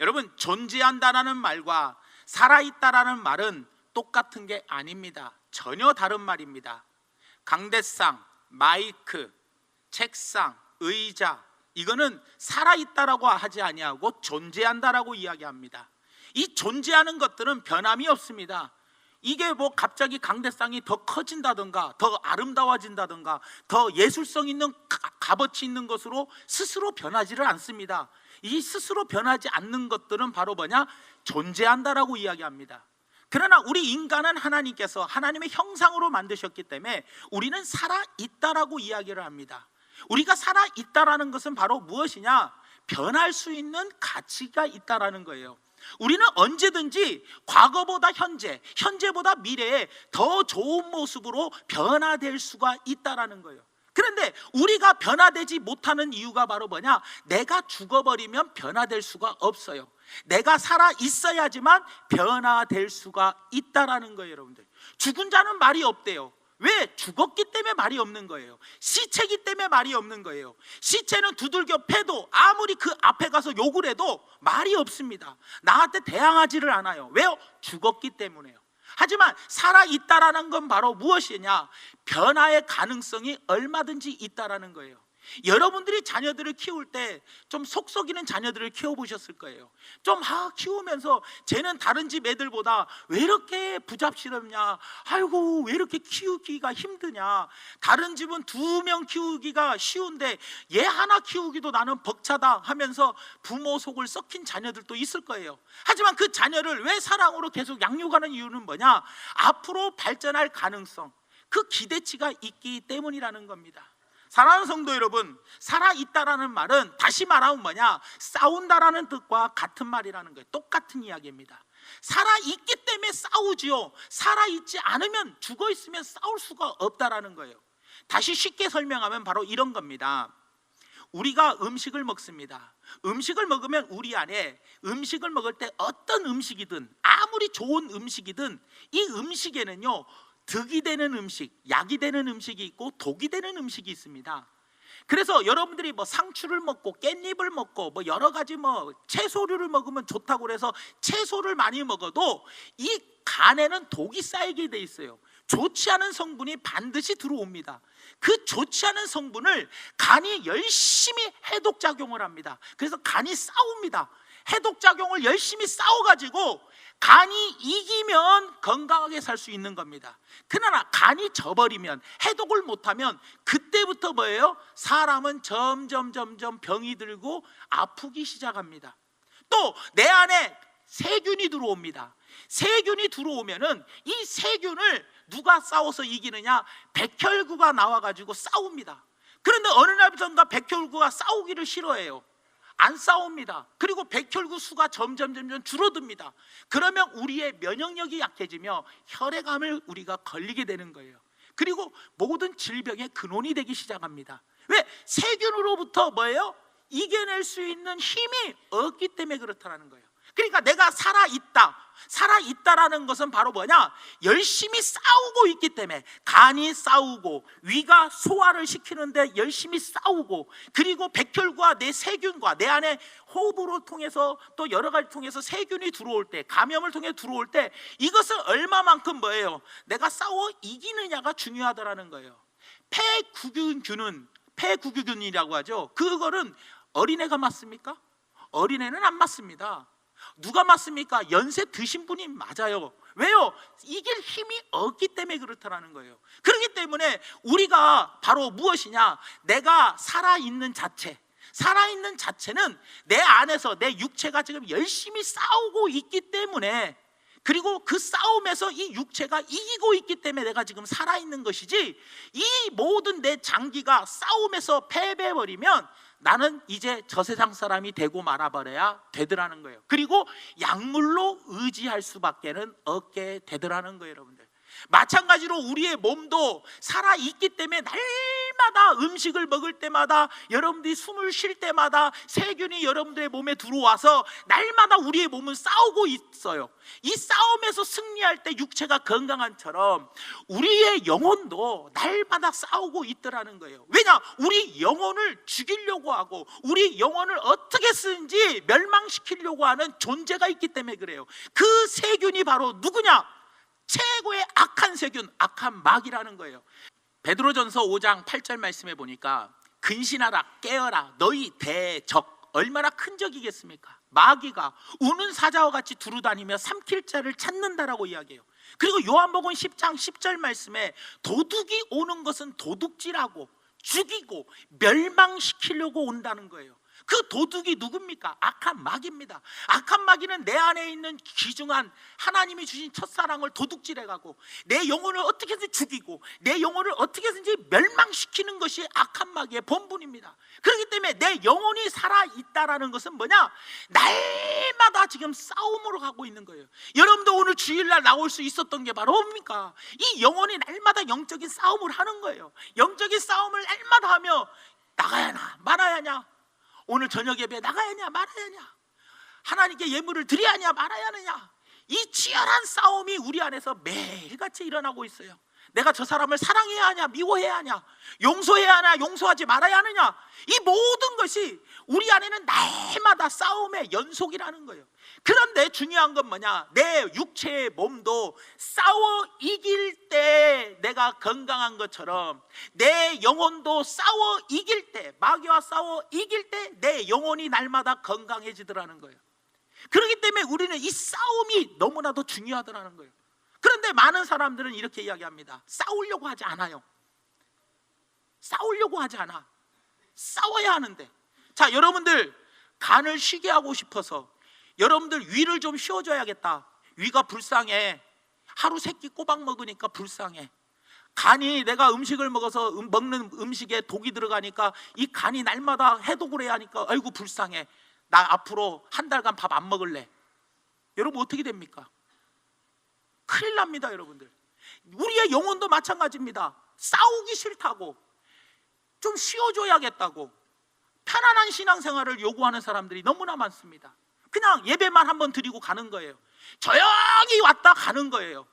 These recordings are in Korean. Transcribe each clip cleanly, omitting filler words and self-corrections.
여러분, 존재한다라는 말과 살아있다라는 말은 똑같은 게 아닙니다. 전혀 다른 말입니다. 강대상, 마이크, 책상, 의자, 이거는 살아있다라고 하지 아니하고 존재한다라고 이야기합니다. 이 존재하는 것들은 변함이 없습니다. 이게 뭐 갑자기 강대상이 더 커진다든가 더 아름다워진다든가 더 예술성 있는 값어치 있는 것으로 스스로 변하지를 않습니다. 이 스스로 변하지 않는 것들은 바로 뭐냐? 존재한다라고 이야기합니다. 그러나 우리 인간은 하나님께서 하나님의 형상으로 만드셨기 때문에 우리는 살아있다라고 이야기를 합니다. 우리가 살아있다라는 것은 바로 무엇이냐? 변할 수 있는 가치가 있다라는 거예요. 우리는 언제든지 과거보다 현재, 현재보다 미래에 더 좋은 모습으로 변화될 수가 있다라는 거예요. 그런데 우리가 변화되지 못하는 이유가 바로 뭐냐? 내가 죽어버리면 변화될 수가 없어요. 내가 살아 있어야지만 변화될 수가 있다라는 거예요. 여러분들, 죽은 자는 말이 없대요. 왜? 죽었기 때문에 말이 없는 거예요. 시체이기 때문에 말이 없는 거예요. 시체는 두들겨 패도 아무리 그 앞에 가서 욕을 해도 말이 없습니다. 나한테 대항하지를 않아요. 왜요? 죽었기 때문에요. 하지만 살아있다라는 건 바로 무엇이냐? 변화의 가능성이 얼마든지 있다라는 거예요. 여러분들이 자녀들을 키울 때 좀 속썩이는 자녀들을 키워보셨을 거예요. 좀 키우면서 쟤는 다른 집 애들보다 왜 이렇게 부잡스럽냐, 아이고 왜 이렇게 키우기가 힘드냐, 다른 집은 2명 키우기가 쉬운데 얘 하나 키우기도 나는 벅차다 하면서 부모 속을 썩힌 자녀들도 있을 거예요. 하지만 그 자녀를 왜 사랑으로 계속 양육하는 이유는 뭐냐? 앞으로 발전할 가능성, 그 기대치가 있기 때문이라는 겁니다. 사랑하는 성도 여러분, 살아있다라는 말은 다시 말하면 뭐냐? 싸운다라는 뜻과 같은 말이라는 거예요. 똑같은 이야기입니다. 살아있기 때문에 싸우지요. 살아있지 않으면, 죽어있으면 싸울 수가 없다라는 거예요. 다시 쉽게 설명하면 바로 이런 겁니다. 우리가 음식을 먹습니다. 음식을 먹으면 우리 안에, 음식을 먹을 때 어떤 음식이든, 아무리 좋은 음식이든 이 음식에는요 득이 되는 음식, 약이 되는 음식이 있고 독이 되는 음식이 있습니다. 그래서 여러분들이 뭐 상추를 먹고 깻잎을 먹고 뭐 여러 가지 뭐 채소류를 먹으면 좋다고 그래서 채소를 많이 먹어도 이 간에는 독이 쌓이게 돼 있어요. 좋지 않은 성분이 반드시 들어옵니다. 그 좋지 않은 성분을 간이 열심히 해독작용을 합니다. 그래서 간이 싸웁니다. 해독작용을 열심히 싸워가지고 간이 이기면 건강하게 살 수 있는 겁니다. 그러나 간이 져버리면, 해독을 못하면 그때부터 뭐예요? 사람은 점점 병이 들고 아프기 시작합니다. 또 내 안에 세균이 들어옵니다. 세균이 들어오면은 이 세균을 누가 싸워서 이기느냐? 백혈구가 나와가지고 싸웁니다. 그런데 어느 날부터인가 백혈구가 싸우기를 싫어해요. 안 싸웁니다. 그리고 백혈구 수가 점점 줄어듭니다. 그러면 우리의 면역력이 약해지며 혈액암을 우리가 걸리게 되는 거예요. 그리고 모든 질병의 근원이 되기 시작합니다. 왜? 세균으로부터 뭐예요? 이겨낼 수 있는 힘이 없기 때문에 그렇다는 거예요. 그러니까 내가 살아있다라는 것은 바로 뭐냐? 열심히 싸우고 있기 때문에, 간이 싸우고 위가 소화를 시키는데 열심히 싸우고, 그리고 백혈구와 내 세균과 내 안에 호흡으로 통해서 또 여러 가지 통해서 세균이 들어올 때, 감염을 통해 들어올 때 이것을 얼마만큼 뭐예요? 내가 싸워 이기느냐가 중요하다라는 거예요. 폐구균이라고 하죠. 그거는 어린애가 맞습니까? 어린애는 안 맞습니다. 누가 맞습니까? 연세 드신 분이 맞아요. 왜요? 이길 힘이 없기 때문에 그렇다는 거예요. 그렇기 때문에 우리가 바로 무엇이냐? 내가 살아있는 자체는 내 안에서 내 육체가 지금 열심히 싸우고 있기 때문에, 그리고 그 싸움에서 이 육체가 이기고 있기 때문에 내가 지금 살아있는 것이지, 이 모든 내 장기가 싸움에서 패배해버리면 나는 이제 저 세상 사람이 되고 말아버려야 되더라는 거예요. 그리고 약물로 의지할 수밖에는 없게 되더라는 거예요. 여러분들, 마찬가지로 우리의 몸도 살아있기 때문에 날마다 음식을 먹을 때마다, 여러분들이 숨을 쉴 때마다 세균이 여러분들의 몸에 들어와서 날마다 우리의 몸은 싸우고 있어요. 이 싸움에서 승리할 때 육체가 건강한처럼 우리의 영혼도 날마다 싸우고 있더라는 거예요. 왜냐? 우리 영혼을 죽이려고 하고 우리 영혼을 어떻게 쓰는지 멸망시키려고 하는 존재가 있기 때문에 그래요. 그 세균이 바로 누구냐? 최고의 악한 세균, 악한 마귀라는 거예요. 베드로전서 5장 8절 말씀에 보니까 근신하라, 깨어라, 너희 대적, 얼마나 큰 적이겠습니까? 마귀가 우는 사자와 같이 두루다니며 삼킬 자를 찾는다라고 이야기해요. 그리고 요한복음 10장 10절 말씀에 도둑이 오는 것은 도둑질하고 죽이고 멸망시키려고 온다는 거예요. 그 도둑이 누굽니까? 악한 마귀입니다. 악한 마귀는 내 안에 있는 귀중한 하나님이 주신 첫사랑을 도둑질해가고 내 영혼을 어떻게든지 죽이고 내 영혼을 어떻게든지 멸망시키는 것이 악한 마귀의 본분입니다. 그렇기 때문에 내 영혼이 살아있다라는 것은 뭐냐? 날마다 지금 싸움으로 가고 있는 거예요. 여러분도 오늘 주일날 나올 수 있었던 게 바로 뭡니까? 이 영혼이 날마다 영적인 싸움을 하는 거예요. 영적인 싸움을 날마다 하며 나가야 하나 말아야 하냐, 오늘 저녁 예배 나가야 하냐 말아야 하냐, 하나님께 예물을 드려야 하냐 말아야 하느냐, 이 치열한 싸움이 우리 안에서 매일같이 일어나고 있어요. 내가 저 사람을 사랑해야 하냐 미워해야 하냐, 용서해야 하냐 용서하지 말아야 하느냐, 이 모든 것이 우리 안에는 날마다 싸움의 연속이라는 거예요. 그런데 중요한 건 뭐냐? 내 육체의 몸도 싸워 이길 때 내가 건강한 것처럼 내 영혼도 싸워 이길 때, 마귀와 싸워 이길 때 내 영혼이 날마다 건강해지더라는 거예요. 그렇기 때문에 우리는 이 싸움이 너무나도 중요하더라는 거예요. 그런데 많은 사람들은 이렇게 이야기합니다. 싸우려고 하지 않아요. 싸우려고 하지 않아. 싸워야 하는데. 자, 여러분들 간을 쉬게 하고 싶어서 여러분들 위를 좀 쉬어줘야겠다. 위가 불쌍해. 하루 3끼 꼬박 먹으니까 불쌍해. 간이, 내가 음식을 먹어서 먹는 음식에 독이 들어가니까 이 간이 날마다 해독을 해야 하니까 아이고 불쌍해. 나 앞으로 한 달간 밥 안 먹을래. 여러분 어떻게 됩니까? 큰일 납니다, 여러분들. 우리의 영혼도 마찬가지입니다. 싸우기 싫다고, 좀 쉬어줘야겠다고 편안한 신앙생활을 요구하는 사람들이 너무나 많습니다. 그냥 예배만 한번 드리고 가는 거예요. 조용히 왔다 가는 거예요.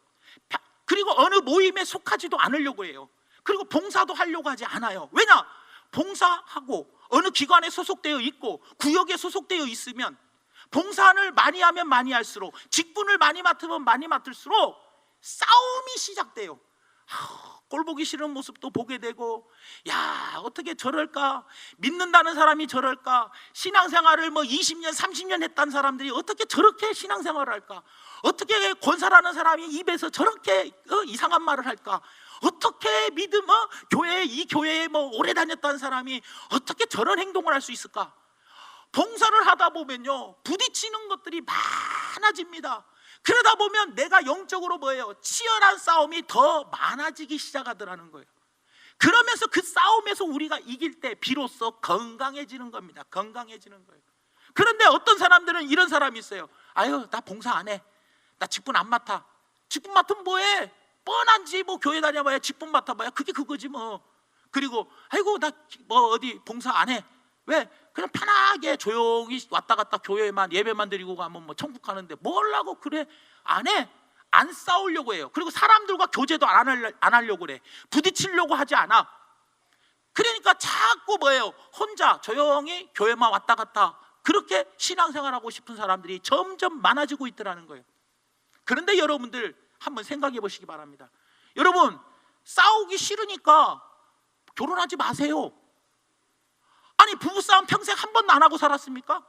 그리고 어느 모임에 속하지도 않으려고 해요. 그리고 봉사도 하려고 하지 않아요. 왜냐? 봉사하고 어느 기관에 소속되어 있고 구역에 소속되어 있으면 봉사를 많이 하면 많이 할수록, 직분을 많이 맡으면 많이 맡을수록 싸움이 시작돼요. 꼴 보기 싫은 모습도 보게 되고, 야 어떻게 저럴까, 믿는다는 사람이 저럴까, 신앙생활을 뭐 20년 30년 했다는 사람들이 어떻게 저렇게 신앙생활을 할까, 어떻게 권사라는 사람이 입에서 저렇게 이상한 말을 할까, 어떻게 믿음, 이 교회에 뭐 오래 다녔다는 사람이 어떻게 저런 행동을 할 수 있을까. 봉사를 하다 보면요 부딪히는 것들이 많아집니다. 그러다 보면 내가 영적으로 뭐예요? 치열한 싸움이 더 많아지기 시작하더라는 거예요. 그러면서 그 싸움에서 우리가 이길 때 비로소 건강해지는 겁니다. 건강해지는 거예요. 그런데 어떤 사람들은 이런 사람이 있어요. 아유 나 봉사 안 해. 나 직분 안 맡아. 직분 맡으면 뭐해? 뻔한지 뭐 교회 다녀봐야 직분 맡아봐야 그게 그거지 뭐. 그리고 아이고 나 뭐 어디 봉사 안 해. 왜? 그냥 편하게 조용히 왔다 갔다 교회만 예배만 드리고 가면 뭐 천국 가는데 뭘 하고 그래? 안 해. 안 싸우려고 해요. 그리고 사람들과 교제도 안 하려고 그래. 부딪히려고 하지 않아. 그러니까 자꾸 뭐예요? 혼자 조용히 교회만 왔다 갔다 그렇게 신앙생활하고 싶은 사람들이 점점 많아지고 있더라는 거예요. 그런데 여러분들 한번 생각해 보시기 바랍니다. 여러분 싸우기 싫으니까 결혼하지 마세요. 아니 부부싸움 평생 한 번도 안 하고 살았습니까?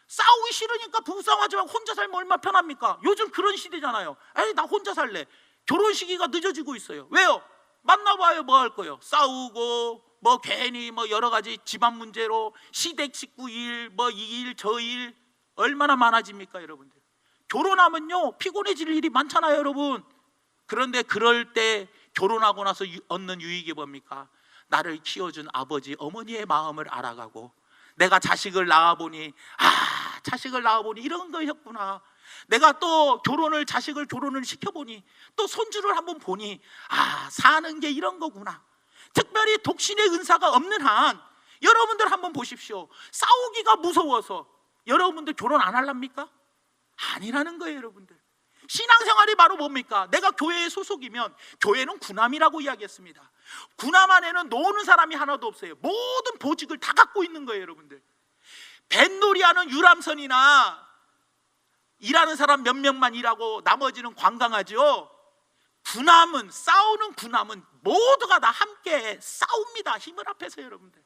싸우기 싫으니까 부부싸움 하지 말고 혼자 살면 얼마나 편합니까? 요즘 그런 시대잖아요. 에이 나 혼자 살래. 결혼 시기가 늦어지고 있어요. 왜요? 만나봐요 뭐 할 거예요? 싸우고 뭐 괜히 뭐 여러 가지 집안 문제로 시댁 식구 일, 뭐 이 일 저 일 얼마나 많아집니까 여러분들? 결혼하면요 피곤해질 일이 많잖아요 여러분. 그런데 그럴 때 결혼하고 나서 얻는 유익이 뭡니까? 나를 키워준 아버지 어머니의 마음을 알아가고, 내가 자식을 낳아보니 자식을 낳아보니 이런 거였구나. 내가 또 자식을 결혼을 시켜보니 또 손주를 한번 보니 사는 게 이런 거구나. 특별히 독신의 은사가 없는 한 여러분들 한번 보십시오. 싸우기가 무서워서 여러분들 결혼 안 할랍니까? 아니라는 거예요. 여러분들, 신앙생활이 바로 뭡니까? 내가 교회에 소속이면, 교회는 군함이라고 이야기했습니다. 군함 안에는 노는 사람이 하나도 없어요. 모든 보직을 다 갖고 있는 거예요. 여러분들, 뱃놀이하는 유람선이나 일하는 사람 몇 명만 일하고 나머지는 관광하죠. 군함은, 싸우는 군함은 모두가 다 함께 싸웁니다. 힘을 합해서. 여러분들,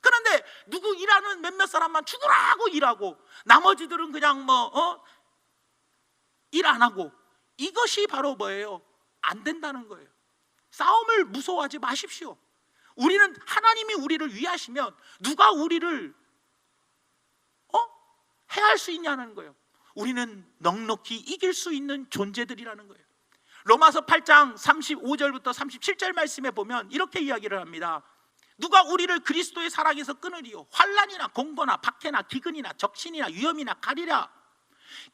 그런데 누구 일하는 몇몇 사람만 죽으라고 일하고 나머지들은 그냥 일 안 하고, 이것이 바로 뭐예요? 안 된다는 거예요. 싸움을 무서워하지 마십시오. 우리는, 하나님이 우리를 위하시면 누가 우리를 해할 수 있냐는 거예요. 우리는 넉넉히 이길 수 있는 존재들이라는 거예요. 로마서 8장 35절부터 37절 말씀에 보면 이렇게 이야기를 합니다. 누가 우리를 그리스도의 사랑에서 끊으리요? 환난이나 공고나 박해나 기근이나 적신이나 위험이나 가리라.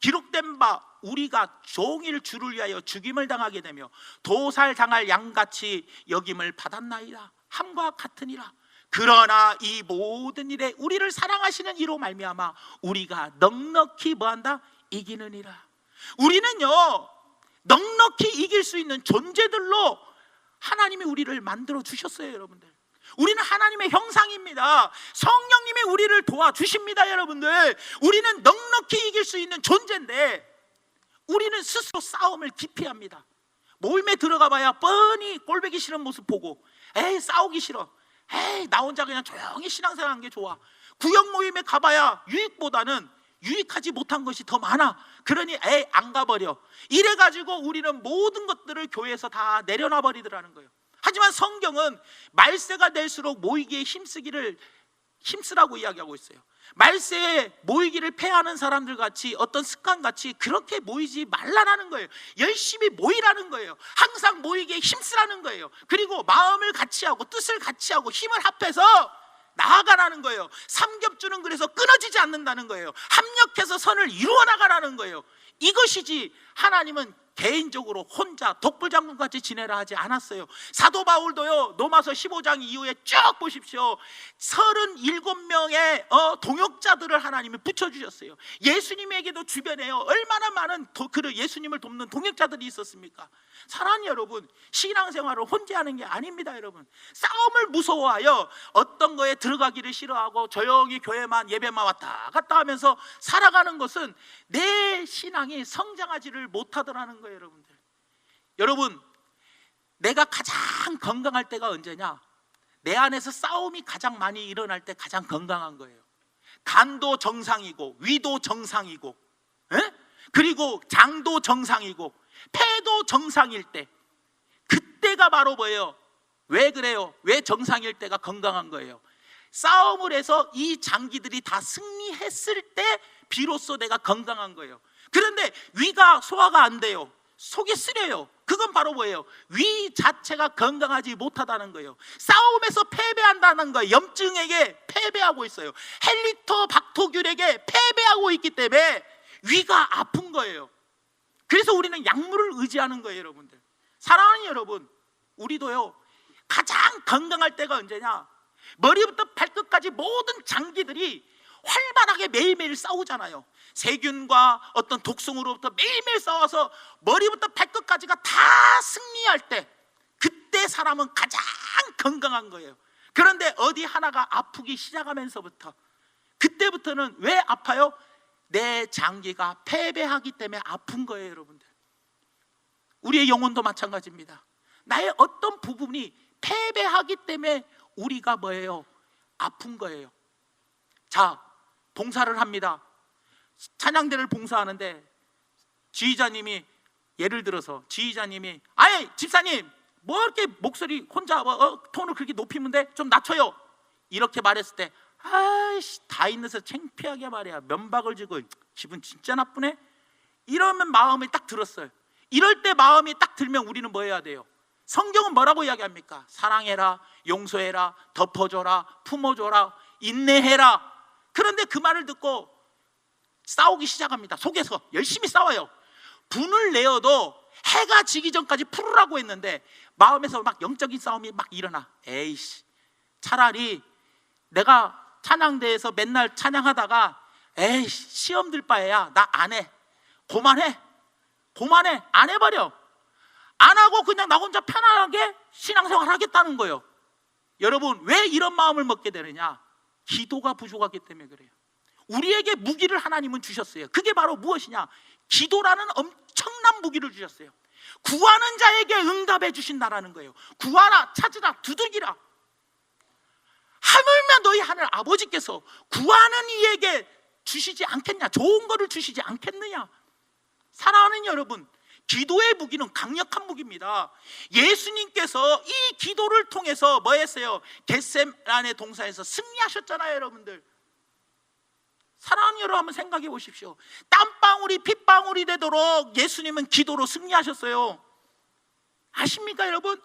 기록된 바 우리가 종일 주를 위하여 죽임을 당하게 되며 도살 당할 양같이 여김을 받았나이다. 함과 같으니라. 그러나 이 모든 일에 우리를 사랑하시는 이로 말미암아 우리가 넉넉히 뭐한다? 이기느니라. 우리는요, 넉넉히 이길 수 있는 존재들로 하나님이 우리를 만들어 주셨어요. 여러분들, 우리는 하나님의 형상입니다. 성령님이 우리를 도와주십니다. 여러분들, 우리는 넉넉히 이길 수 있는 존재인데 우리는 스스로 싸움을 기피합니다. 모임에 들어가 봐야 뻔히 꼴보기 싫은 모습 보고, 에이 싸우기 싫어, 에이 나 혼자 그냥 조용히 신앙생활하는 게 좋아. 구역 모임에 가봐야 유익보다는 유익하지 못한 것이 더 많아. 그러니 에이 안 가버려. 이래가지고 우리는 모든 것들을 교회에서 다 내려놔 버리더라는 거예요. 하지만 성경은 말세가 될수록 모이기에 힘쓰라고 이야기하고 있어요. 말세에 모이기를 패하는 사람들 같이, 어떤 습관 같이 그렇게 모이지 말라는 거예요. 열심히 모이라는 거예요. 항상 모이기에 힘쓰라는 거예요. 그리고 마음을 같이 하고 뜻을 같이 하고 힘을 합해서 나아가라는 거예요. 삼겹줄은 그래서 끊어지지 않는다는 거예요. 합력해서 선을 이루어 나가라는 거예요. 이것이지, 하나님은 개인적으로 혼자 독불장군같이 지내라 하지 않았어요. 사도 바울도요, 로마서 15장 이후에 쭉 보십시오. 37명의 동역자들을 하나님이 붙여주셨어요. 예수님에게도 주변에요, 얼마나 많은 예수님을 돕는 동역자들이 있었습니까? 사랑하는 여러분, 신앙생활을 혼자 하는 게 아닙니다. 여러분, 싸움을 무서워하여 어떤 거에 들어가기를 싫어하고 조용히 교회만 예배만 왔다 갔다 하면서 살아가는 것은 내 신앙이 성장하지를 못하더라는 거예요. 여러분, 내가 가장 건강할 때가 언제냐? 내 안에서 싸움이 가장 많이 일어날 때 가장 건강한 거예요. 간도 정상이고 위도 정상이고, 그리고 장도 정상이고 폐도 정상일 때, 그때가 바로 뭐예요? 왜 그래요? 왜 정상일 때가 건강한 거예요? 싸움을 해서 이 장기들이 다 승리했을 때 비로소 내가 건강한 거예요. 그런데 위가 소화가 안 돼요. 속이 쓰려요. 그건 바로 뭐예요? 위 자체가 건강하지 못하다는 거예요. 싸움에서 패배한다는 거예요. 염증에게 패배하고 있어요. 헬리토박토균에게 패배하고 있기 때문에 위가 아픈 거예요. 그래서 우리는 약물을 의지하는 거예요. 여러분들, 사랑하는 여러분, 우리도요, 가장 건강할 때가 언제냐? 머리부터 발끝까지 모든 장기들이 활발하게 매일매일 싸우잖아요. 세균과 어떤 독성으로부터 매일매일 싸워서 머리부터 발끝까지가 다 승리할 때, 그때 사람은 가장 건강한 거예요. 그런데 어디 하나가 아프기 시작하면서부터, 그때부터는 왜 아파요? 내 장기가 패배하기 때문에 아픈 거예요. 여러분들, 우리의 영혼도 마찬가지입니다. 나의 어떤 부분이 패배하기 때문에 우리가 뭐예요? 아픈 거예요. 자, 봉사를 합니다. 찬양대를 봉사하는데 지휘자님이, 예를 들어서 지휘자님이, 아이 집사님 뭐 이렇게 목소리 혼자 톤을 그렇게 높이면 돼? 좀 낮춰요. 이렇게 말했을 때, 아이씨 다 있는서 창피하게 말이야, 면박을 쥐고 기분 진짜 나쁘네, 이러면 마음이 딱 들었어요. 이럴 때 마음이 딱 들면 우리는 뭐 해야 돼요? 성경은 뭐라고 이야기합니까? 사랑해라, 용서해라, 덮어줘라, 품어줘라, 인내해라. 그런데 그 말을 듣고 싸우기 시작합니다. 속에서 열심히 싸워요. 분을 내어도 해가 지기 전까지 풀으라고 했는데 마음에서 막 영적인 싸움이 막 일어나. 에이씨, 차라리 내가 찬양대에서 맨날 찬양하다가 에이씨, 시험 들 바에야 나 안 해. 그만해. 안 해버려. 안 하고 그냥 나 혼자 편안하게 신앙생활 하겠다는 거예요. 여러분, 왜 이런 마음을 먹게 되느냐? 기도가 부족하기 때문에 그래요. 우리에게 무기를 하나님은 주셨어요. 그게 바로 무엇이냐? 기도라는 엄청난 무기를 주셨어요. 구하는 자에게 응답해 주신다라는 거예요. 구하라, 찾으라, 두들기라. 하물며 너희 하늘 아버지께서 구하는 이에게 주시지 않겠냐? 좋은 거를 주시지 않겠느냐? 사랑하는 여러분, 기도의 무기는 강력한 무기입니다. 예수님께서 이 기도를 통해서 뭐 했어요? 겟세마네 동산에서 승리하셨잖아요, 여러분들. 사랑하는 여러분, 한번 생각해 보십시오. 땀방울이 핏방울이 되도록 예수님은 기도로 승리하셨어요. 아십니까, 여러분?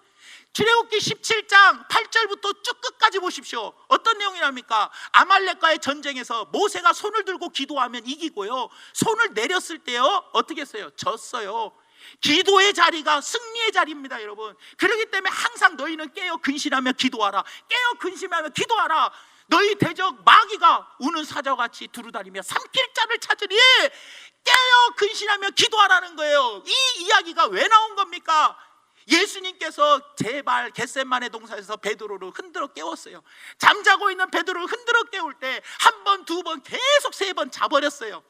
출애굽기 17장 8절부터 쭉 끝까지 보십시오. 어떤 내용이랍니까? 아말렉과의 전쟁에서 모세가 손을 들고 기도하면 이기고요, 손을 내렸을 때요, 어떻게 했어요? 졌어요. 기도의 자리가 승리의 자리입니다, 여러분. 그렇기 때문에 항상 너희는 깨어 근신하며 기도하라. 깨어 근신하며 기도하라. 너희 대적 마귀가 우는 사자같이 두루다니며 삼킬 자를 찾으니 깨어 근신하며 기도하라는 거예요. 이 이야기가 왜 나온 겁니까? 예수님께서 제발 겟세마네 동산에서 베드로를 흔들어 깨웠어요. 잠자고 있는 베드로를 흔들어 깨울 때 한 번, 두 번, 계속 세 번 자버렸어요.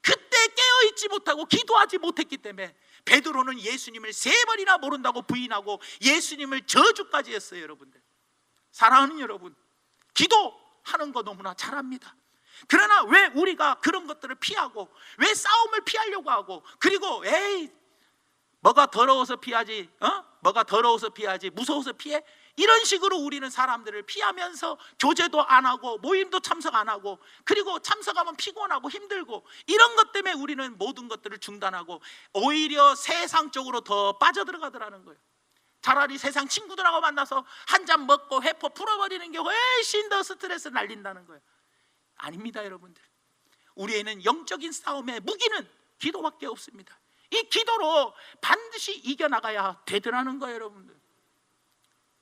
그때 깨어있지 못하고 기도하지 못했기 때문에 베드로는 예수님을 세 번이나 모른다고 부인하고 예수님을 저주까지 했어요. 여러분들, 사랑하는 여러분, 기도하는 거 너무나 잘합니다. 그러나 왜 우리가 그런 것들을 피하고, 왜 싸움을 피하려고 하고, 그리고 에이, 뭐가 더러워서 피하지, 뭐가 더러워서 피하지, 무서워서 피해? 이런 식으로 우리는 사람들을 피하면서 교제도 안 하고 모임도 참석 안 하고, 그리고 참석하면 피곤하고 힘들고, 이런 것 때문에 우리는 모든 것들을 중단하고 오히려 세상 쪽으로 더 빠져들어가더라는 거예요. 차라리 세상 친구들하고 만나서 한 잔 먹고 회포 풀어버리는 게 훨씬 더 스트레스 날린다는 거예요. 아닙니다, 여러분들. 우리에는 영적인 싸움의 무기는 기도밖에 없습니다. 이 기도로 반드시 이겨나가야 되더라는 거예요, 여러분들.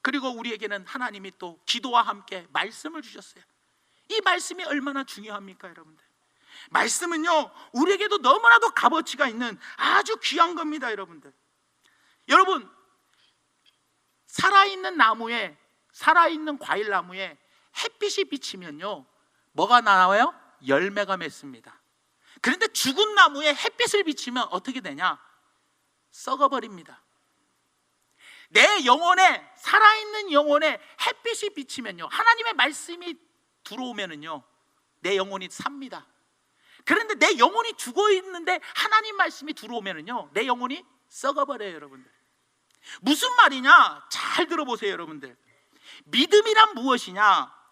그리고 우리에게는 하나님이 또 기도와 함께 말씀을 주셨어요. 이 말씀이 얼마나 중요합니까, 여러분들? 말씀은요, 우리에게도 너무나도 값어치가 있는 아주 귀한 겁니다, 여러분들. 여러분, 살아있는 나무에, 살아있는 과일 나무에 햇빛이 비치면요, 뭐가 나와요? 열매가 맺습니다. 그런데 죽은 나무에 햇빛을 비치면 어떻게 되냐? 썩어버립니다. 내 영혼에, 살아있는 영혼에 햇빛이 비치면요, 하나님의 말씀이 들어오면은요, 내 영혼이 삽니다. 그런데 내 영혼이 죽어 있는데 하나님 말씀이 들어오면은요, 내 영혼이 썩어버려요, 여러분들. 무슨 말이냐? 잘 들어보세요, 여러분들. 믿음이란 무엇이냐?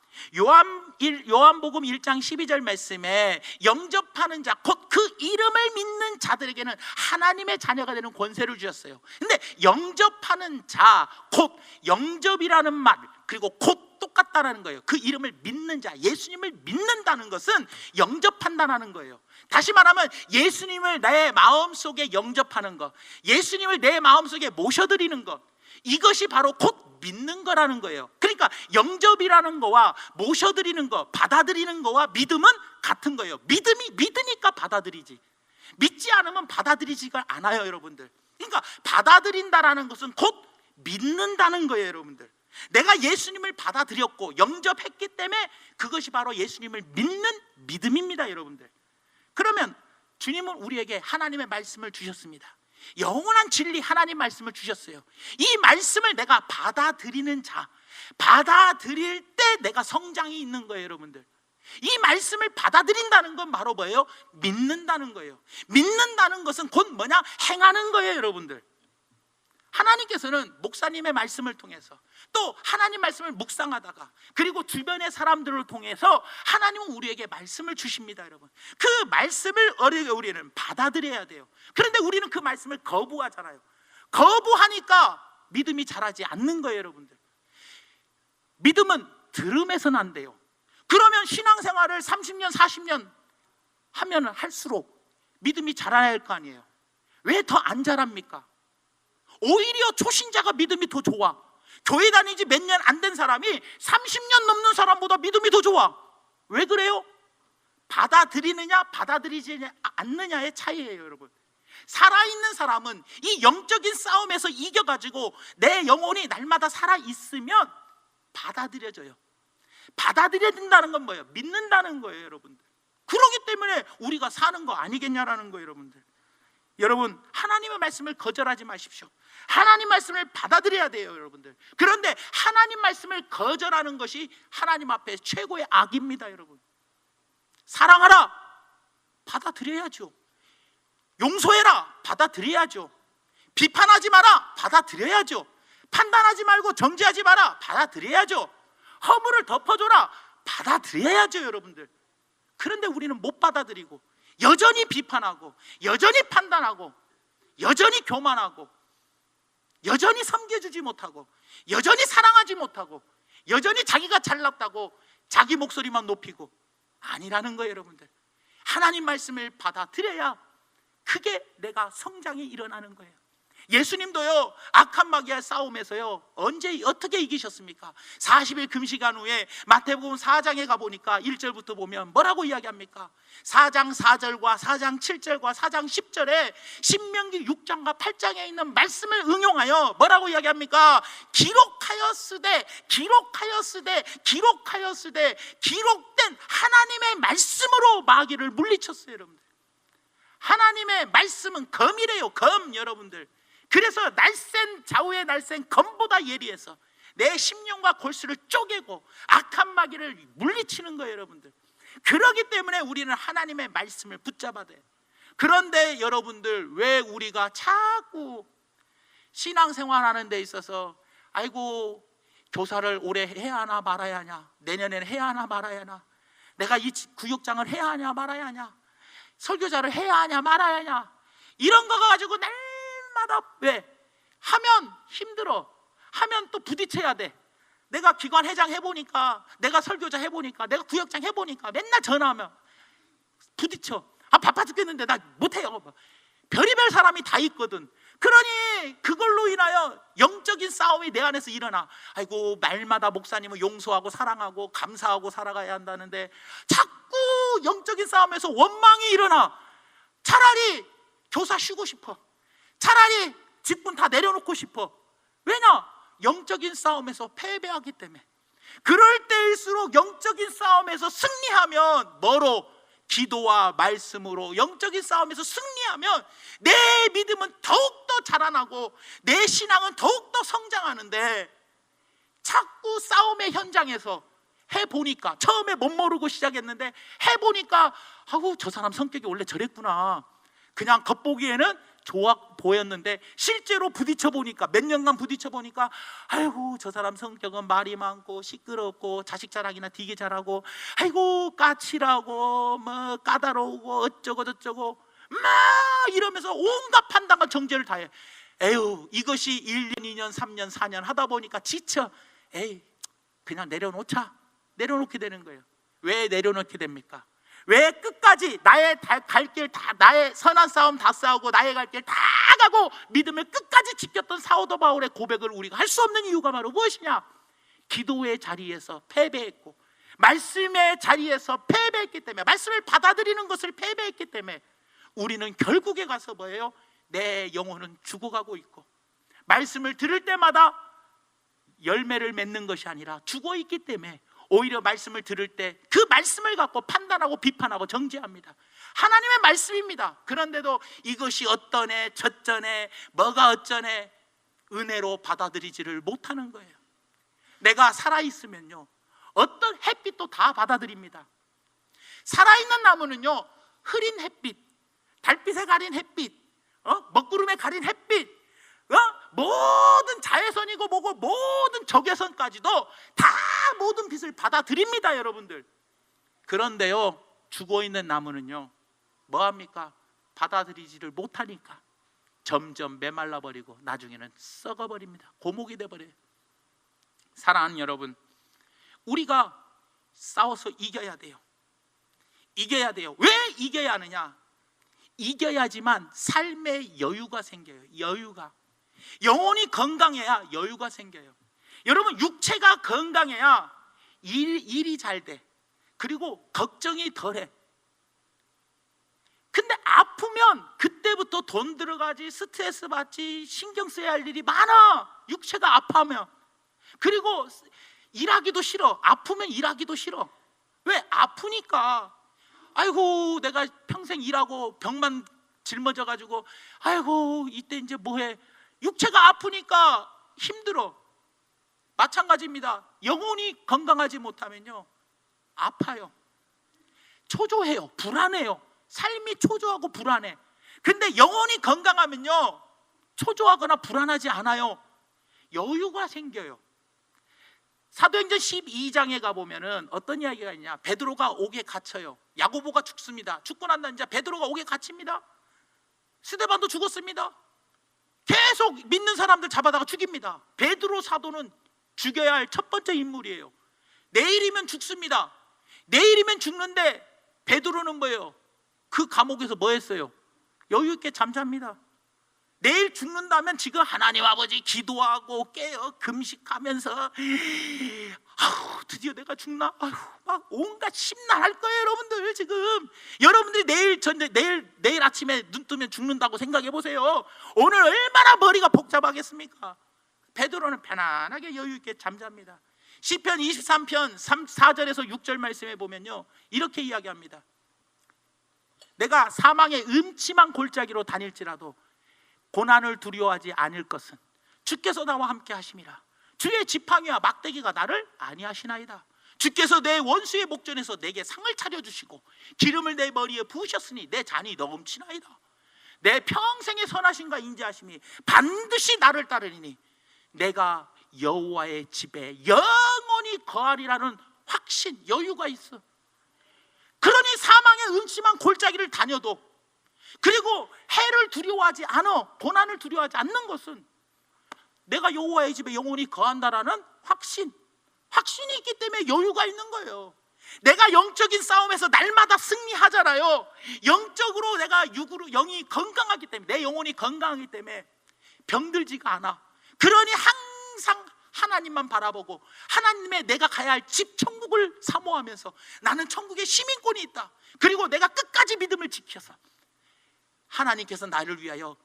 요한복음 1장 12절 말씀에 영접하는 자, 곧 그 이름을 믿는 자들에게는 하나님의 자녀가 되는 권세를 주셨어요. 근데 영접하는 자, 곧 영접이라는 말, 그리고 곧 똑같다라는 거예요. 그 이름을 믿는 자, 예수님을 믿는다는 것은 영접한다는 거예요. 다시 말하면 예수님을 내 마음속에 영접하는 것, 예수님을 내 마음속에 모셔드리는 것, 이것이 바로 곧 믿는 거라는 거예요. 그러니까 영접이라는 거와 모셔드리는 거, 받아들이는 거와 믿음은 같은 거예요. 믿음이 믿으니까 받아들이지, 믿지 않으면 받아들이지가 않아요, 여러분들. 그러니까 받아들인다라는 것은 곧 믿는다는 거예요, 여러분들. 내가 예수님을 받아들였고 영접했기 때문에 그것이 바로 예수님을 믿는 믿음입니다, 여러분들. 그러면 주님은 우리에게 하나님의 말씀을 주셨습니다. 영원한 진리, 하나님 말씀을 주셨어요. 이 말씀을 내가 받아들이는 자, 받아들일 때 내가 성장이 있는 거예요, 여러분들. 이 말씀을 받아들인다는 건 바로 뭐예요? 믿는다는 거예요. 믿는다는 것은 곧 뭐냐? 행하는 거예요, 여러분들. 하나님께서는 목사님의 말씀을 통해서, 또 하나님 말씀을 묵상하다가, 그리고 주변의 사람들을 통해서 하나님은 우리에게 말씀을 주십니다, 여러분. 그 말씀을 우리는 받아들여야 돼요. 그런데 우리는 그 말씀을 거부하잖아요. 거부하니까 믿음이 자라지 않는 거예요, 여러분들. 믿음은 들음에서는 안 돼요. 그러면 신앙생활을 30년, 40년 하면 할수록 믿음이 자라야 할 거 아니에요. 왜 더 안 자랍니까? 오히려 초신자가 믿음이 더 좋아. 교회 다닌 지 몇 년 안 된 사람이 30년 넘는 사람보다 믿음이 더 좋아. 왜 그래요? 받아들이느냐 받아들이지 않느냐의 차이예요, 여러분. 살아있는 사람은 이 영적인 싸움에서 이겨가지고 내 영혼이 날마다 살아있으면 받아들여져요. 받아들여야 된다는 건 뭐예요? 믿는다는 거예요, 여러분들. 그러기 때문에 우리가 사는 거 아니겠냐라는 거예요, 여러분들. 여러분, 하나님의 말씀을 거절하지 마십시오. 하나님 말씀을 받아들여야 돼요, 여러분들. 그런데 하나님 말씀을 거절하는 것이 하나님 앞에 최고의 악입니다, 여러분. 사랑하라, 받아들여야죠. 용서해라, 받아들여야죠. 비판하지 마라, 받아들여야죠. 판단하지 말고 정죄하지 마라, 받아들여야죠. 허물을 덮어줘라, 받아들여야죠, 여러분들. 그런데 우리는 못 받아들이고 여전히 비판하고 여전히 판단하고 여전히 교만하고 여전히 섬겨주지 못하고 여전히 사랑하지 못하고 여전히 자기가 잘났다고 자기 목소리만 높이고 아니라는 거예요, 여러분들. 하나님 말씀을 받아들여야 그게 내가 성장이 일어나는 거예요. 예수님도요, 악한 마귀의 싸움에서요, 언제 어떻게 이기셨습니까? 40일 금식한 후에 마태복음 4장에 가보니까 1절부터 보면 뭐라고 이야기합니까? 4장 4절과 4장 7절과 4장 10절에 신명기 6장과 8장에 있는 말씀을 응용하여 뭐라고 이야기합니까? 기록하였으되 기록된 하나님의 말씀으로 마귀를 물리쳤어요, 여러분들. 하나님의 말씀은 검이래요, 검, 여러분들. 그래서 날쌘 좌우의 날쌘 검보다 예리해서 내 심령과 골수를 쪼개고 악한 마귀를 물리치는 거예요, 여러분들. 그렇기 때문에 우리는 하나님의 말씀을 붙잡아야 돼요. 그런데 여러분들, 왜 우리가 자꾸 신앙생활하는 데 있어서 아이고 교사를 올해 해야 하나 말아야 하냐, 내년에는 해야 하나 말아야 하나, 내가 이 구역장을 해야 하냐 말아야 하냐, 설교자를 해야 하냐 말아야 하냐, 이런 거 가지고 날마다 왜? 하면 힘들어. 하면 또 부딪혀야 돼. 내가 기관 회장 해보니까, 내가 설교자 해보니까, 내가 구역장 해보니까 맨날 전화하면 부딪혀. 아, 바빠 죽겠는데 나 못해요. 별의별 사람이 다 있거든. 그러니 그걸로 인하여 영적인 싸움이 내 안에서 일어나. 아이고, 말마다 목사님을 용서하고 사랑하고 감사하고 살아가야 한다는데 자꾸 영적인 싸움에서 원망이 일어나. 차라리 교사 쉬고 싶어. 차라리 직분 다 내려놓고 싶어. 왜냐? 영적인 싸움에서 패배하기 때문에. 그럴 때일수록 영적인 싸움에서 승리하면 뭐로? 기도와 말씀으로 영적인 싸움에서 승리하면 내 믿음은 더욱더 자라나고 내 신앙은 더욱더 성장하는데, 자꾸 싸움의 현장에서 해보니까, 처음에 못 모르고 시작했는데 해보니까 아우, 저 사람 성격이 원래 저랬구나. 그냥 겉보기에는 좋아 보였는데 실제로 부딪혀보니까, 몇 년간 부딪혀보니까 아이고, 저 사람 성격은 말이 많고 시끄럽고 자식 자랑이나 되게 잘하고, 아이고 까칠하고 뭐 까다로우고 어쩌고 저쩌고 막 이러면서 온갖 판단과 정죄를 다해. 에휴, 이것이 1년 2년 3년 4년 하다 보니까 지쳐. 에이, 그냥 내려놓게 되는 거예요. 왜 내려놓게 됩니까? 왜 끝까지 나의 갈 길 다, 나의 선한 싸움 다 싸우고 나의 갈 길 다 가고 믿음을 끝까지 지켰던 사도 바울의 고백을 우리가 할 수 없는 이유가 바로 무엇이냐? 기도의 자리에서 패배했고 말씀의 자리에서 패배했기 때문에, 말씀을 받아들이는 것을 패배했기 때문에 우리는 결국에 가서 뭐예요? 내 영혼은 죽어가고 있고, 말씀을 들을 때마다 열매를 맺는 것이 아니라 죽어있기 때문에 오히려 말씀을 들을 때 그 말씀을 갖고 판단하고 비판하고 정죄합니다. 하나님의 말씀입니다. 그런데도 이것이 어떠네 저쩌네 뭐가 어쩌네 은혜로 받아들이지를 못하는 거예요. 내가 살아있으면요, 어떤 햇빛도 다 받아들입니다. 살아있는 나무는요, 흐린 햇빛, 달빛에 가린 햇빛, 먹구름에 가린 햇빛, 모든 자외선이고 뭐고 모든 적외선까지도 다 모든 빛을 받아들입니다, 여러분들. 그런데요, 죽어있는 나무는요, 뭐합니까? 받아들이지를 못하니까 점점 메말라버리고 나중에는 썩어버립니다. 고목이 돼버려요. 사랑하는 여러분, 우리가 싸워서 이겨야 돼요. 이겨야 돼요. 왜 이겨야 하느냐? 이겨야지만 삶의 여유가 생겨요. 여유가. 영혼이 건강해야 여유가 생겨요. 여러분, 육체가 건강해야 일이 잘 돼. 그리고 걱정이 덜해. 근데 아프면 그때부터 돈 들어가지, 스트레스 받지, 신경 써야 할 일이 많아. 육체가 아파하면. 그리고 일하기도 싫어. 아프면 일하기도 싫어. 왜? 아프니까. 아이고, 내가 평생 일하고 병만 짊어져 가지고 아이고, 이때 이제 뭐해. 육체가 아프니까 힘들어. 마찬가지입니다. 영혼이 건강하지 못하면요, 아파요. 초조해요. 불안해요. 삶이 초조하고 불안해. 근데 영혼이 건강하면요, 초조하거나 불안하지 않아요. 여유가 생겨요. 사도행전 12장에 가보면은 어떤 이야기가 있냐. 베드로가 옥에 갇혀요. 야고보가 죽습니다. 죽고 난 다음에 이제 베드로가 옥에 갇힙니다. 스데반도 죽었습니다. 계속 믿는 사람들 잡아다가 죽입니다. 베드로 사도는 죽여야 할 첫 번째 인물이에요. 내일이면 죽습니다. 내일이면 죽는데 베드로는 뭐예요? 그 감옥에서 뭐 했어요? 여유 있게 잠잡니다. 내일 죽는다면 지금 하나님 아버지 기도하고 깨어 금식하면서 드디어 내가 죽나? 막 온갖 심란할 거예요. 여러분들, 지금 여러분들이 내일 아침에 눈 뜨면 죽는다고 생각해 보세요. 오늘 얼마나 머리가 복잡하겠습니까? 베드로는 편안하게 여유 있게 잠잡니다. 시편 23편 4절에서 6절 말씀에 보면요, 이렇게 이야기합니다. 내가 사망의 음침한 골짜기로 다닐지라도 고난을 두려워하지 않을 것은 주께서 나와 함께 하심이라. 주의 지팡이와 막대기가 나를 안위하시나이다. 주께서 내 원수의 목전에서 내게 상을 차려주시고 기름을 내 머리에 부으셨으니 내 잔이 넘치나이다. 내 평생의 선하심과 인자하심이 반드시 나를 따르리니 내가 여호와의 집에 영원히 거하리라는 확신, 여유가 있어. 그러니 사망의 음침한 골짜기를 다녀도, 그리고 해를 두려워하지 않아, 고난을 두려워하지 않는 것은 내가 여호와의 집에 영원히 거한다라는 확신이 있기 때문에 여유가 있는 거예요. 내가 영적인 싸움에서 날마다 승리하잖아요. 영적으로 내가 영이 건강하기 때문에, 내 영혼이 건강하기 때문에 병들지가 않아. 그러니 항상 하나님만 바라보고 하나님의 내가 가야 할 집 천국을 사모하면서 나는 천국의 시민권이 있다. 그리고 내가 끝까지 믿음을 지켜서 하나님께서 나를 위하여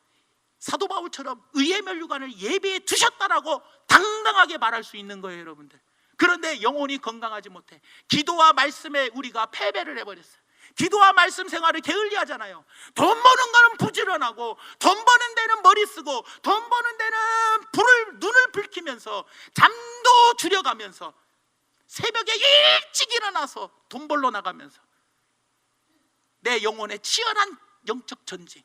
사도 바울처럼 의의 면류관을 예비해 두셨다라고 당당하게 말할 수 있는 거예요, 여러분들. 그런데 영혼이 건강하지 못해 기도와 말씀에 우리가 패배를 해버렸어요. 기도와 말씀 생활을 게을리하잖아요. 돈 버는 거는 부지런하고, 돈 버는 데는 머리 쓰고, 돈 버는 데는 눈을 붉히면서 잠도 줄여가면서 새벽에 일찍 일어나서 돈 벌러 나가면서 내 영혼의 치열한 영적 전쟁,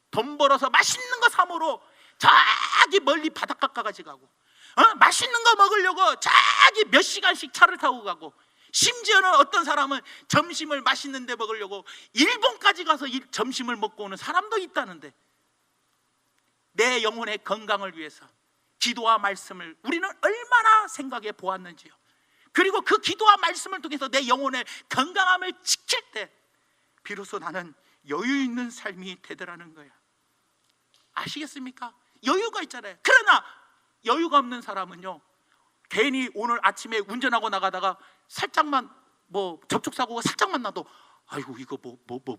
돈 벌어서 맛있는 거 사모로 저기 멀리 바닷가까지 가고, 맛있는 거 먹으려고 저기 몇 시간씩 차를 타고 가고, 심지어는 어떤 사람은 점심을 맛있는 데 먹으려고 일본까지 가서 점심을 먹고 오는 사람도 있다는데, 내 영혼의 건강을 위해서 기도와 말씀을 우리는 얼마나 생각해 보았는지요. 그리고 그 기도와 말씀을 통해서 내 영혼의 건강함을 지킬 때 비로소 나는 여유 있는 삶이 되더라는 거야. 아시겠습니까? 여유가 있잖아요. 그러나 여유가 없는 사람은요, 괜히 오늘 아침에 운전하고 나가다가 살짝만 접촉사고가 살짝만 나도 아이고 이거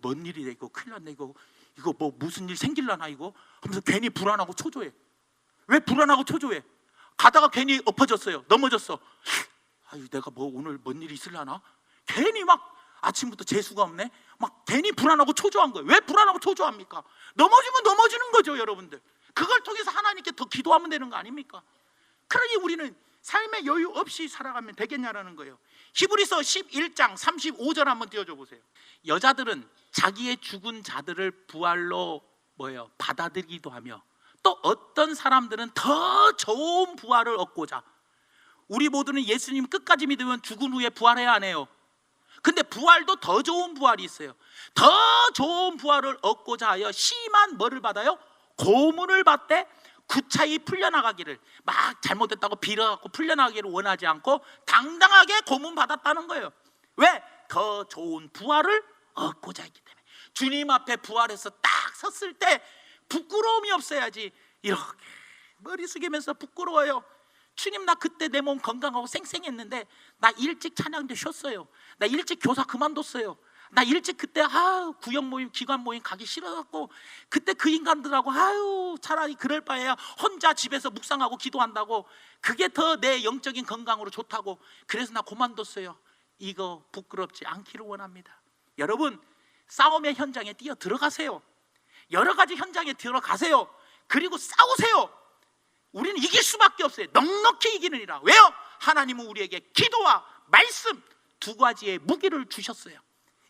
뭔 일이래, 이거 큰일 났네, 이거 무슨 일 생길라나 이거 하면서 괜히 불안하고 초조해. 왜 불안하고 초조해? 가다가 괜히 엎어졌어요. 넘어졌어. 아유, 내가 오늘 뭔 일이 있을라나? 괜히 막 아침부터 재수가 없네. 막 괜히 불안하고 초조한 거예요. 왜 불안하고 초조합니까? 넘어지면 넘어지는 거죠, 여러분들. 그걸 통해서 하나님께 더 기도하면 되는 거 아닙니까? 그러니 우리는 삶의 여유 없이 살아가면 되겠냐라는 거예요. 히브리서 11장 35절 한번 띄워줘 보세요. 여자들은 자기의 죽은 자들을 부활로 받아들이기도 하며, 또 어떤 사람들은 더 좋은 부활을 얻고자, 우리 모두는 예수님 끝까지 믿으면 죽은 후에 부활해야 안 해요. 근데 부활도 더 좋은 부활이 있어요. 더 좋은 부활을 얻고자 하여 심한 뭐를 받아요? 고문을 받되 구차히 풀려나가기를, 막 잘못했다고 빌어갖고 풀려나가기를 원하지 않고 당당하게 고문받았다는 거예요. 왜? 더 좋은 부활을 얻고자 했기 때문에. 주님 앞에 부활해서 딱 섰을 때 부끄러움이 없어야지 이렇게 머리 숙이면서 부끄러워요. 주님, 나 그때 내 몸 건강하고 쌩쌩했는데 나 일찍 찬양대 쉬었어요. 나 일찍 교사 그만뒀어요. 나 일찍 그때 구역 모임, 기관 모임 가기 싫어갖고 그때 그 인간들하고 차라리 그럴 바에야 혼자 집에서 묵상하고 기도한다고, 그게 더 내 영적인 건강으로 좋다고, 그래서 나 그만뒀어요. 이거 부끄럽지 않기를 원합니다. 여러분, 싸움의 현장에 뛰어 들어가세요. 여러 가지 현장에 들어가세요. 그리고 싸우세요. 우리는 이길 수밖에 없어요. 넉넉히 이기느니라. 왜요? 하나님은 우리에게 기도와 말씀 두 가지의 무기를 주셨어요.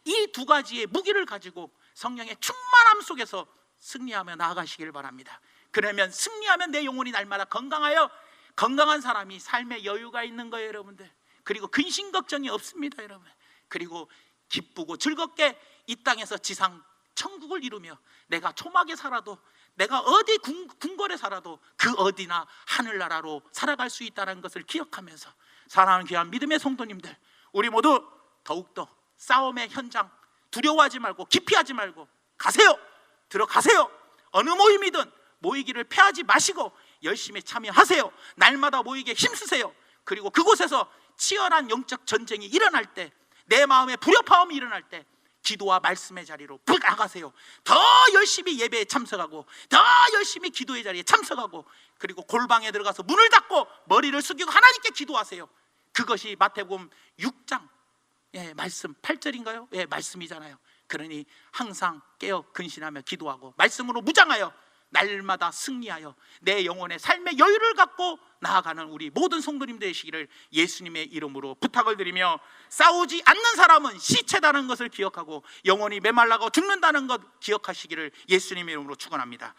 이 두 가지의 무기를 가지고 성령의 충만함 속에서 승리하며 나아가시길 바랍니다. 그러면 승리하면 내 영혼이 날마다 건강하여, 건강한 사람이 삶에 여유가 있는 거예요, 여러분들. 그리고 근심 걱정이 없습니다, 여러분. 그리고 기쁘고 즐겁게 이 땅에서 지상 천국을 이루며, 내가 초막에 살아도, 내가 어디 궁궐에 살아도 그 어디나 하늘나라로 살아갈 수 있다는 것을 기억하면서, 사랑하는 귀한 믿음의 성도님들, 우리 모두 더욱더 싸움의 현장 두려워하지 말고 기피하지 말고 가세요. 들어가세요. 어느 모임이든 모이기를 패하지 마시고 열심히 참여하세요. 날마다 모이게 힘쓰세요. 그리고 그곳에서 치열한 영적 전쟁이 일어날 때, 내 마음에 불협화음이 일어날 때 기도와 말씀의 자리로 나가세요. 더 열심히 예배에 참석하고, 더 열심히 기도의 자리에 참석하고, 그리고 골방에 들어가서 문을 닫고 머리를 숙이고 하나님께 기도하세요. 그것이 마태복음 6장 말씀 8절인가요? 말씀이잖아요. 그러니 항상 깨어 근신하며 기도하고 말씀으로 무장하여 날마다 승리하여 내 영혼의 삶의 여유를 갖고 나아가는 우리 모든 성도님 되시기를 예수님의 이름으로 부탁을 드리며, 싸우지 않는 사람은 시체다는 것을 기억하고 영혼이 메말라고 죽는다는 것 기억하시기를 예수님의 이름으로 축원합니다.